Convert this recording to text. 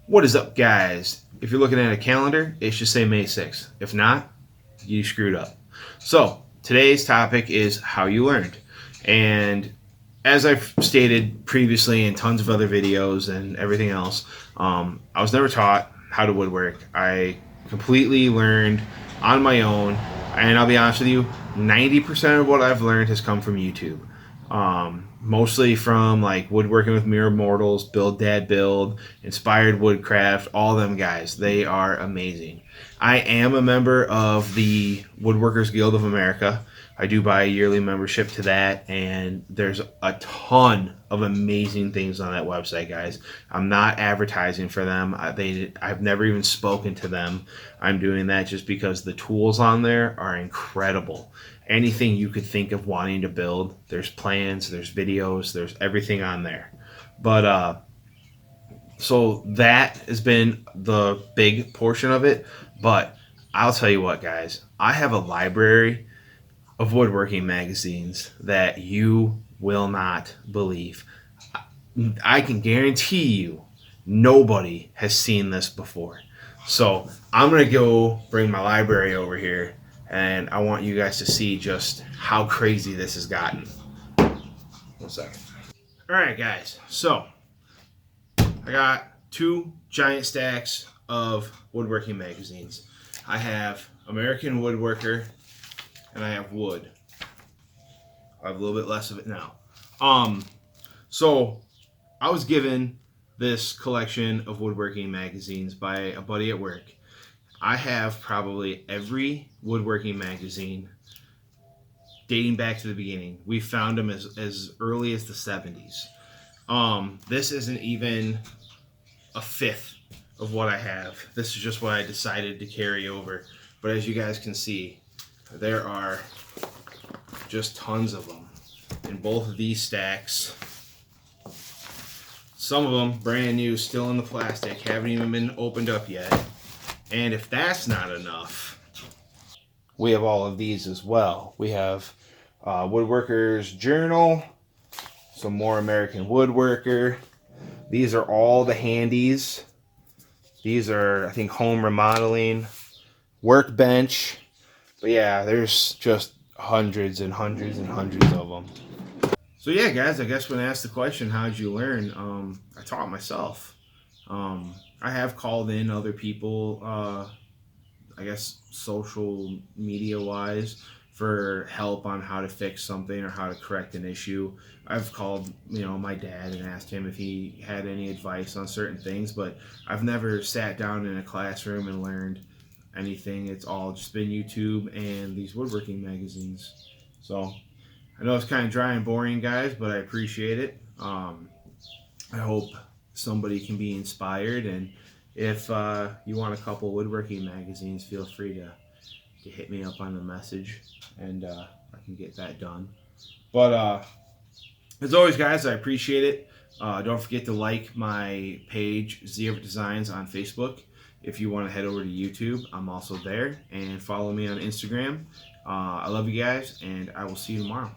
What is up, guys? If you're looking at a calendar, it should say May 6th. If not, you screwed up. So, today's topic is how you learned. And as I've stated previously in tons of other videos and everything else, I was never taught how to woodwork. I completely learned on my own. And I'll be honest with you, 90% of what I've learned has come from YouTube. Mostly from like Woodworking with Mere Mortals, Build Dad Build, Inspired Woodcraft, all them guys. They are amazing. I am a member of the Woodworkers Guild of America. I do buy a yearly membership to that, and there's a ton of amazing things on that website, guys. I'm not advertising for them. I've never even spoken to them. I'm doing that just because the tools on there are incredible. Anything you could think of wanting to build, there's plans, there's videos, there's everything on there. But so that has been the big portion of it. But I'll tell you what, guys, I have a library of woodworking magazines that you will not believe. I can guarantee you nobody has seen this before. So I'm going to go bring my library over here, and I want you guys to see just how crazy this has gotten. 1 second. All right, guys. So I got 2 giant stacks of woodworking magazines. I have American Woodworker, and I have Wood. I have a little bit less of it now. So I was given this collection of woodworking magazines by a buddy at work. I have probably every woodworking magazine dating back to the beginning. We found them as early as the 70s. This isn't even a fifth of what I have. This is just what I decided to carry over. But as you guys can see, there are just tons of them in both of these stacks. Some of them brand new, still in the plastic, haven't even been opened up yet. And if that's not enough, we have all of these as well. We have Woodworker's Journal, some more American Woodworker. These are all the handies. These are, I think, home remodeling, workbench. But yeah, there's just hundreds and hundreds and hundreds of them. So yeah, guys, I guess when asked the question, how'd you learn? I taught myself. I have called in other people, I guess social media wise, for help on how to fix something or how to correct an issue. I've called, my dad and asked him if he had any advice on certain things, but I've never sat down in a classroom and learned anything. It's all just been YouTube and these woodworking magazines. So I know it's kind of dry and boring, guys, but I appreciate it. I hope somebody can be inspired, and if you want a couple woodworking magazines, feel free to hit me up on the message, and I can get that done. But as always, guys, I appreciate it. Don't forget to like my page, Zero Designs, on Facebook. If you want to head over to YouTube, I'm also there. And follow me on Instagram. I love you guys, and I will see you tomorrow.